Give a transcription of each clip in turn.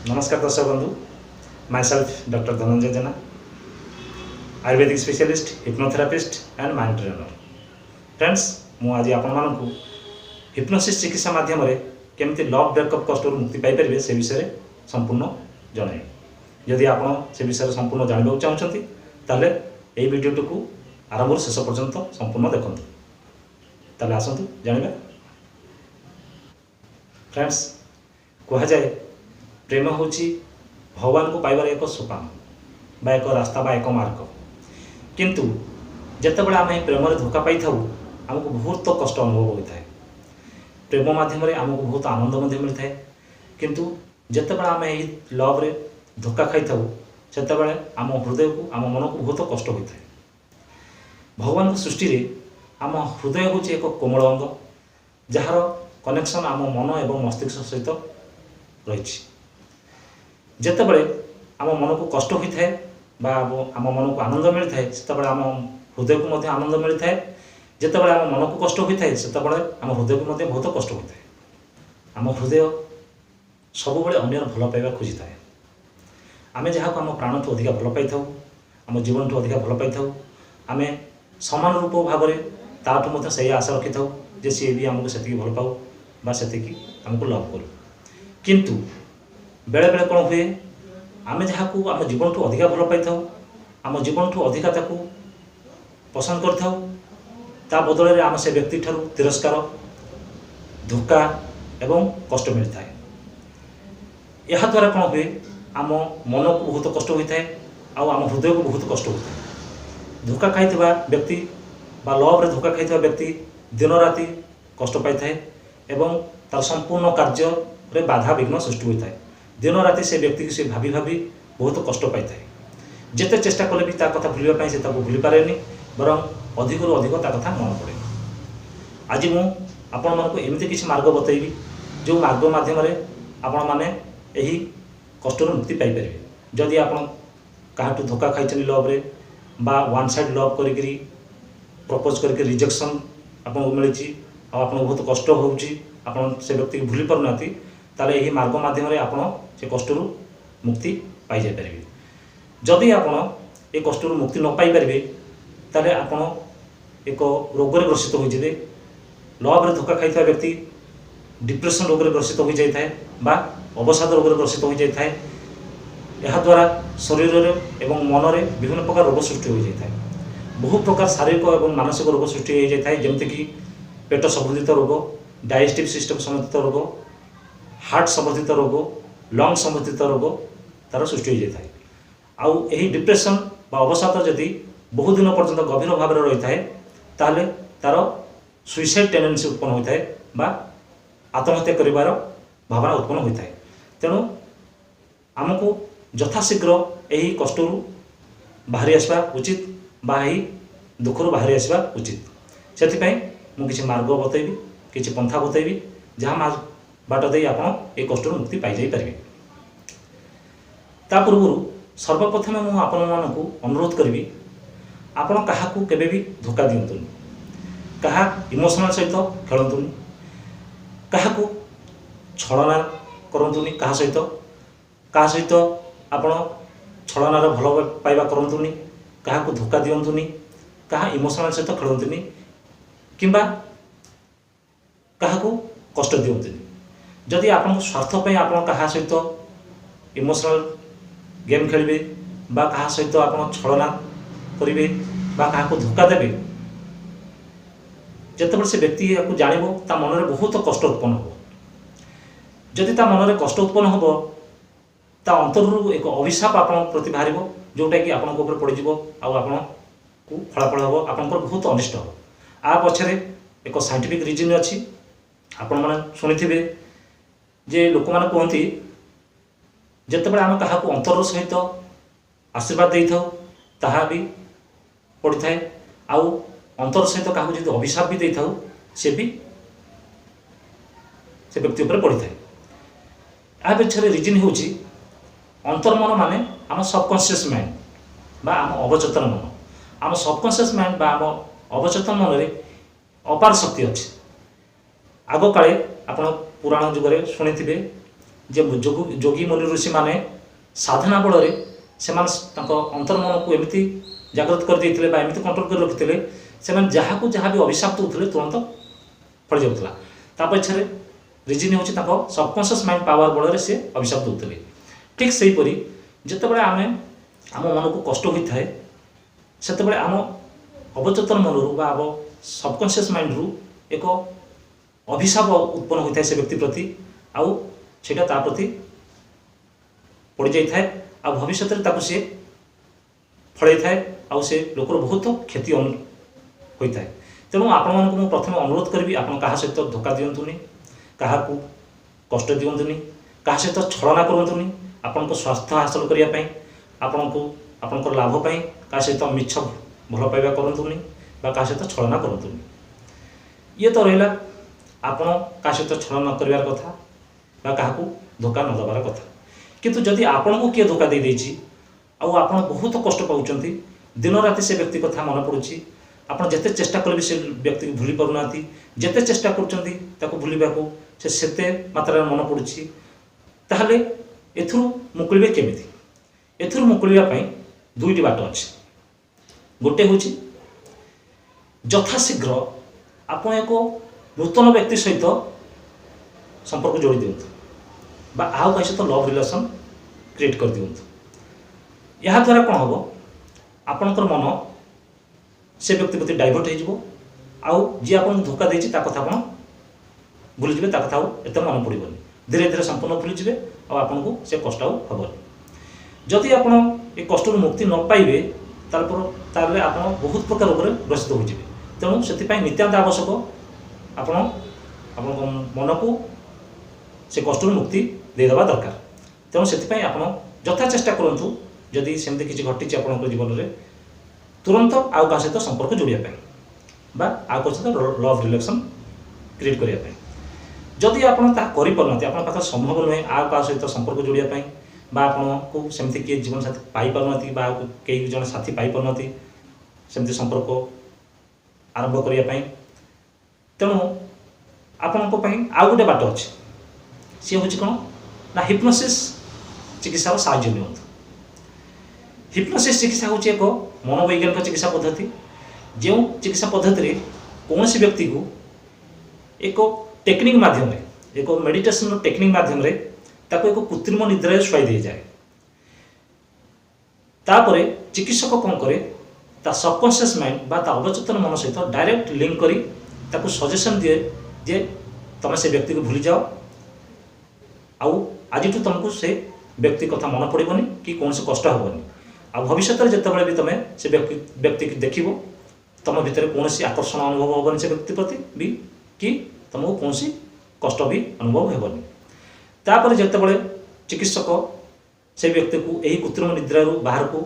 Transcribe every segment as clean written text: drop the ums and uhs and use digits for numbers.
नमस्कार दर्शक बंधु, myself doctor Dhananjay Jena, ayurvedic specialist, hypnotherapist and mind trainer. Friends, मु आज आपण हिप्नोसिस चिकित्सा माध्यम केमती लव ब्रेकअप कष्ट मुक्ति पाइपर से विषय संपूर्ण जन। जदि आप से विषय संपूर्ण जानवा चाहते ताले यही वीडियो को आरंभ शेष पर्यंत संपूर्ण देखूँ। ताले आसतु जानिबा। फ्रेंड्स, कहुए प्रेम हूँ भगवान को पाइबार एक सोपान बा एक रास्ता बा एक मार्ग, किंतु जितेबाला आम प्रेम धोखा पाई था आमको बहुत कष्ट अनुभव होता है। प्रेम माध्यम आमको बहुत आनंद मिलता है, किंतु जितेबाला आम यही लव रे धोखा खाई था से आम हृदय को आम मन को बहुत कष्ट होता है। भगवान सृष्टि रे आम हृदय हूँ एक कोमल अंग जार कनेक्शन आम मन एवं मस्तिष्क सहित रही। जितेबाला आम मन को कष्ट होता है बा आम मन को आनंद मिलता है से आम हृदय को मध्य आनंद मिलता है। जितेबाला आम मन को कष्ट होता है से आम हृदय को मध्य बहुत कष्ट होता है। आम हृदय सब बड़े अन्यर भल पाइबा खोजी थाए। आम जहाँ को आम प्राण ठूँ अधिक भल पाई था, आम जीवन ठूँ अधिक भल पाई था, आम समान रूप भाव में ताठू से आशा रखी था जे सी भी आमको से भल पाऊ बा से आमको लव करूँ। किंतु बेले बेले कौन हुए आम जहाँ को आम जीवन ठूँ अधिक भल पाई था, आम जीवन ठूँ अधिक पसंद कर बदल में आम से व्यक्ति ठारू तिरस्कार, धोखा एवं कष्ट मिलता है। यह द्वारा कौन हुए आम मन को बहुत कष्ट होता है, आम हृदय को बहुत कष्ट होता है। धोखा खाई व्यक्ति बा लव रे धोखा खाई व्यक्ति दिन राति कष्ट पाई था एवं तार संपूर्ण कार्य रे बाधा विघ्न सृष्टि होता है। दिन राति से व्यक्ति की से भाभी भाभी बहुत कष्ट पाई था। जिते चेष्टा कले भी ता कथा भूलवाई से भूली पारे बरं अधिक अधिक ता कथा मन पड़े। आज मु आपण मानक एमती किसी मार्ग बतैबी जो मार्ग माध्यम आपण माने यही कष्ट मुक्ति पाइपर। जदि आपण काहाटू धोखा खाई लव रे बा वन साइड लव करी प्रपोज करके रिजेक्शन आपको मिली आपन बहुत कष्ट होउची से व्यक्ति को भूली पारना ताले यही मार्ग माध्यम आपण से कष्ट मुक्ति पाई जाय परिबे। जदि आपण ए कष्ट मुक्ति न पाई परिबे ताले आपण एक रोग रे ग्रसित हो जिवे। लव रे धोखा खाई व्यक्ति डिप्रेशन रोग रे ग्रसित हो जाय थाए बा अवसाद रोग रे ग्रसित हो जाय थाए। यह द्वारा शरीर रे एवं मन रे विभिन्न प्रकार रोग सृष्टि हो जाय थाए। बहु प्रकार शारीरिक और मानसिक रोग सृष्टि हो जाए जमती कि पेट संबंधित रोग, डाइजेस्टिव सिस्टम संबंधित रोग, हार्ट संबंधित रोग, लंग संबंधित रोग तार सृष्टि हो जाए। आउ यही डिप्रेशन बा अवसाद जदि बहुत दिन पर्यंत गभीर भाव में रही है ताले तार सुइसाइड टेंडेंसी उत्पन्न होता है बा आत्महत्या करिवार भावना उत्पन्न होता है। तेणु आमको यथाशीघ्र यही कष्ट बाहरी आसवा उचित बा यही दुखर बाहरी आसवा उचित। से मुझे मार्ग बतैबी, किसी पंथा बतैबी जहाँ बाट दे आप कष्ट मुक्ति पाई जाई परिबे। ता पूर्व सर्वप्रथमे मु आपण मानकु अनुरोध करी आपण कहा केबे भी धोखा दिंतुनि, कहा इमोशनल सहित खेलतुनि, कहा छलना करतुनि, कहा सहित आपण छलनार भल पाइबा करतुनि, कहा धोखा दिंतुनि, कहा इमोशनल सहित खेलतुनि किंबा कहा कष्ट दिंतुनि। जदि आप स्वार्थपाई आप कहा सहित इमोशनल गेम खेलिए बा कहा सहित आप छलना करेंगे बा कहा धोखा देवे, जितेबाला से व्यक्ति या जान ता मन में बहुत कष्ट उत्पन्न हो। जदि ता मन में कष्ट उत्पन्न हो ता अंतर एक अभिशाप आप प्रति बाहर जोटा कि आपण पड़ज आपन को फलाफल हम आप बहुत अनिष्ट हो। आ पछरे एक साइंटिफिक रीजन अच्छी। आपण मैंने शुणी जे लोक मैंने कहती जितेबाला आम क्या अंतर सहित आशीर्वाद दे था भी पड़ी थाए आउ अंतर सहित क्या जो अभिशाप भी दे था से भी से व्यक्ति उपर पड़ी थाए। आ पछरे रीजन हूँ अंतर्मन माने आम सबकनसीयस माइंड बा आम अवचेतन मन। आम सबकनसीयस माइंड बा आम अवचेतन मन रे अपार शक्ति अच्छी। आग काले आप पुराण जुगे शुणी जे जोगी मुनि ऋषि माने साधना बल से अंतर्मन को एमती जागृत कर देते एमती कंट्रोल कर रखिते से जहाँ को जहाँ भी अभिशाप दूसरे तुरंत फल जाऊला पछे रिजन हूँ सबकनसीयस माइंड पावर बल से अभिशाप दूसरे। ठीक से हीपरी जितेबाला आम आम मन को कष्ट होता है से आम अवचेतन मन रू आम सबकनसीयस माइंड रू एक अभिशाप उत्पन्न होता है से व्यक्ति प्रति आउ सेटा प्रति पड़ जाए आ भविष्य में सी फल थाए से लोकर बहुत क्षति होता है। तेणु आपण मानक प्रथम अनुरोध करी आप सहित धोखा दिंतुनि क्या कष्ट दिंतुनि क्या सहित छलना करूँ आपण स्वास्थ्य हासिल करने आपण को आपण लाभपाई क्या सहित मिछ भल पाइबा करूँ क्या सहित छलना करूँ। ये तो रहा आपण क्या सहित छल न कर कथा क्या धोखा न दबार कथा। किंतु जदि आपण को किए धोखा दे देछि आप बहुत कष्ट पाँच दिन राति से व्यक्ति कथा मन पड़ुछि आपड़ जिते चेष्टा कले भी से व्यक्ति को भूली पारना जिते चेष्टा कर भूलवा को से मात्रा मन पड़ुछि ताहले एथुरु मुकुलिबे केमिति। एथुरु मुकुलिबा पई दुईटी बाट अछि। गोटे हूँ यथाशीघ्र आप एक नूतन व्यक्ति सहित संपर्क जोड़ी दिंतु बा आउ कहीं सहित लव रिलेशन क्रिएट कर दिंतु। या द्वारा कौन हम आपणकर मन से व्यक्ति प्रति डाइवर्ट हो जी आपन धोखा देछि ता कथा आपण भूली जिवे ता कथा एत मन पड़ोनी धीरे धीरे संपूर्ण भूली जिवे आपन को से कष्ट हेबनी। जदि आपन ए कष्ट मुक्ति न पाइबे ताले आपन बहुत प्रकार उपर ग्रसित हो जिवे। तेणु से नित्यान्त आवश्यक आपन मन को से कष्ट मुक्ति देदेवा दरकार। तेणु से आपन यथा चेष्टा करूँ जदि सेमती किसी घटी आपन जीवन में तुरंत आउ का सहित संपर्क जोड़ापी बा आउ सहित लव रिलेशन क्रिएट करने जदि आपड़ ताकना आप पाखे संभव नुहे आउ का सहित संपर्क जोड़ापी बा आपन को सेमती किए जीवन साथी पाई पारना बा कई जन साथी पाई पारना सेमती संपर्क आरंभ करने तेणु आपण आउ गोटे बाट अच्छे सी हूँ कौन ना हिप्नोसिस चिकित्सार साहाय्य नियंतु। हिप्नोसिस चिकित्सा हूँ एक मनोवैज्ञानिक चिकित्सा पद्धति जो चिकित्सा पद्धति कौन व्यक्ति को एक टेक्निक माध्यम एक मेडिटेशन टेक्निक माध्यम ताको एक कृत्रिम निद्रा शुआई दी जाए। तापर चिकित्सक कौन करे ता सबकनसीयस माइंड बा ता अवचेतन मन सहित डायरेक्ट लिंक करी ताको सजेशन दिए जे तुम से व्यक्ति को भूली जाओ आउ आज तुमको से व्यक्ति कथा मन पड़ोनी कि कौन से कष्ट हेनी आ भविष्य में जितेबाला भी तुम से व्यक्ति की देख तुम भितर कौन आकर्षण अनुभव हेनी से व्यक्ति प्रति भी कि तुमको कौन कष्ट भी अनुभव हेनी। तापर जितेबाला चिकित्सक से व्यक्ति को यही कृत्रिम निद्रा बाहर को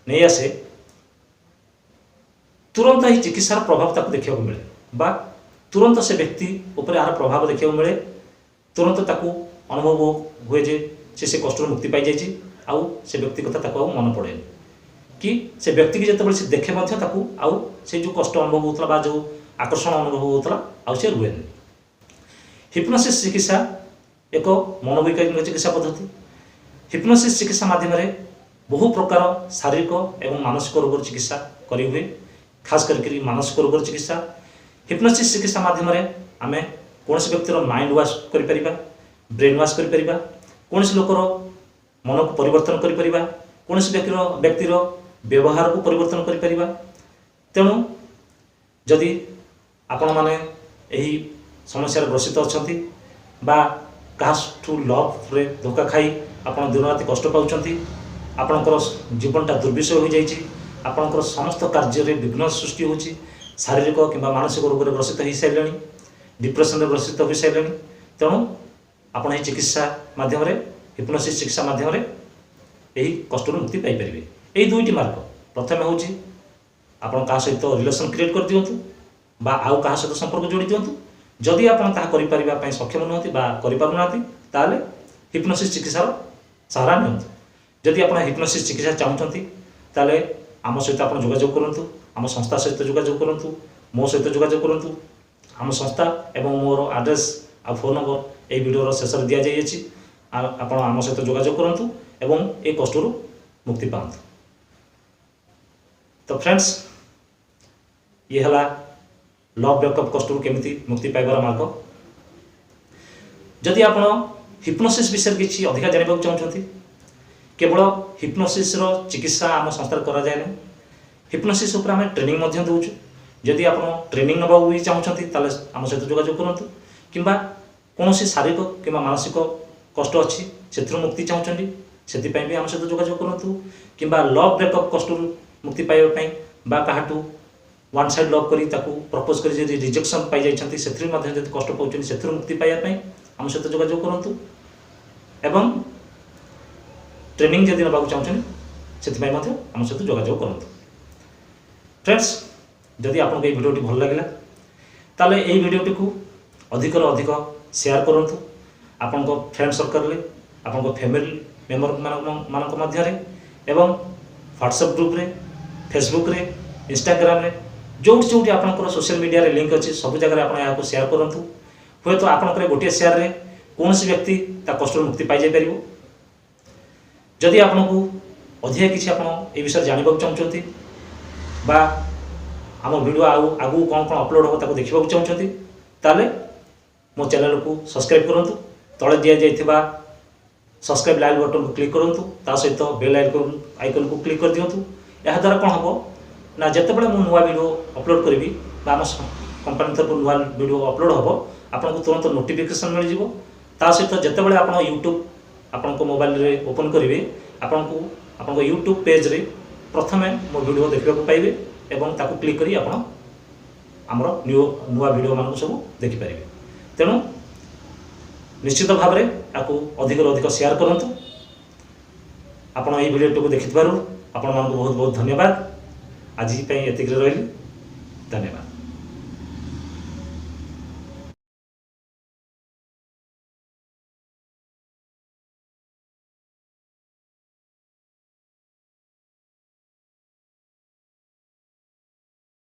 नहीं आसे तुरंत ही चिकित्सार प्रभाव ताको देखा मिले बा तुरंत से व्यक्ति उपर यार प्रभाव देखा मिले तुरंत ताको अनुभव हुए जे से कष्ट मुक्ति पाई जाइए आउ से व्यक्ति कथा ताको मन पड़े कि से व्यक्ति की जिते से देखे आउ से जो कष्ट अनुभव होता बा जो आकर्षण अनुभव होता आउ से रुए। हिप्नोसिस चिकित्सा एक मनोवैज्ञानिक चिकित्सा पद्धति। हिप्नोसिस चिकित्सा माध्यम बहु प्रकार शारीरिक एवं मानसिक रोग चिकित्सा करी हुए खास करके मानसिक रोग चिकित्सा। हिप्नोसिस चिकित्सा माध्यम आम कौन व्यक्तिर माइंड वाश कर ब्रेन वाश कर कौन लोकर मन को परिवर्तन कर कौन व्यक्तिर व्यवहार को परिवर्तन कर। तेणु जदि आपण मैंने यही समस्या ग्रसित अच्छा काठू लव रे धोखा खाई आपड़ दिन राति कष्ट पाँच आपणकर जीवनटा दुर्विषय हो जाए आपणकर समस्त कार्य विघ्न सृष्टि हो शारीरिक कि मानसिक रोग में ग्रसित हो सारे डिप्रेशन ग्रसित हो सारे। तेणु आपण यही चिकित्सा माध्यम हिप्नोसिस चिकित्सा माध्यम यही कष्ट मुक्ति पाइपर। यही दुईटी मार्ग प्रथम हूँ आपड़ क्या सहित रिलेशन क्रिएट कर दिंतु बा आउ क्या सहित संपर्क जोड़ी दिंतु। जदि आप सक्षम नुहति करें हिप्नोसिस चिकित्सार सहारा नियंतु। जदि आप हिप्नोसिस चिकित्सा चाहते ताले आम सहित आप जोगाजोग करूँ आम संस्था सहित जोगाजोग करूँ मो सहित जोगाजोग करूँ आम संस्था एवं मोर आड्रेस आ फोन नंबर यही वीडियो शेष दि जाइए ଆପଣ ଆମ ସହିତ ଯୋଗାଯୋଗ କରନ୍ତୁ ଏବଂ ଏ କଷ୍ଟରୁ मुक्ति पातु। तो फ्रेंड्स ये हला लव ब्रेकअप कष्ट केमिति मुक्ति पाइबार मार्ग। जदि आपण हिप्नोसिस विषय किसी अधिका जानवा चाहते केवल हिप्नोसिस चिकित्सा आम संस्था करा जाए नहीं, हिप्नोसिस उपर आम ट्रेनिंग दौचु। जदि आप ट्रेनिंग नवा भी चाहते आम सहित जोगाजोग करूँ कि कौन शारीरिक कि मानसिक कष्ट अच्छी से मुक्ति चाहते से भी आम सहित जोगाजोग करूँ कि लव ब्रेकअप कष्ट मुक्ति पाइबापी क्या वन साइड लव करी प्रपोज कर रिजेक्शन पाई जाती से कष्ट पाँच से मुक्ति पाइबापी आम सहित जोगाजोग करूँ एवं ट्रेनिंग जदि नवा चाहते से आम सहित जोगाजोग करूँ। फ्रेंड्स जदि आपको ये भिडियोटी भल लगे ताले ये भिडियोटी को अधिक अधिक शेयर करूँ आपण फ्रेंड सर्कल में आपण फैमिली मेम्बर मानक मध्य एवं व्हाट्सएप ग्रुप रे फेसबुक रे इंस्टाग्राम रे जो आपंकर सोशल मीडिया रे लिंक अच्छी सब जगह आप शेयर करूँ। हे तो आपंकर गोटे शेयर रे कौन व्यक्ति कष्ट मुक्ति पाई जापर। जदि आपको अधिक किसी आप विषय जानवा चाहते बा आम वीडियो आगू कौन कौन अपलोड हो देखा चाहते ताले मो चैनल को सब्सक्राइब करूँ। तले दि जाइथिबा सब्सक्राइब लाइक बटन को क्लिक करूँ, ता सहित बेल आइकन को क्लिक कर दिंतु। यह द्वारा कौन हम ना जिते बड़े मुझे नुआ वीडियो अपलोड करी आम कंपनी तरफ नुआ वीडियो अपलोड हम आपको तुरंत नोटिफिकेशन मिल जाव। ता सहित जिते बड़े आप यूट्यूब आपण मोबाइल रे ओपन करेंगे आपको यूट्यूब पेज रे प्रथमे मो वीडियो देखा पाइबे एवं ताकू क्लिक करी आपण आमर नुआ वीडियो मान सब देखिपारे। तेणु निश्चित भाव में आपको अधिक अधिक शेयर करूँ। आपण ये वीडियो को देखि आपण मानक बहुत बहुत धन्यवाद। आज ये रही धन्यवाद।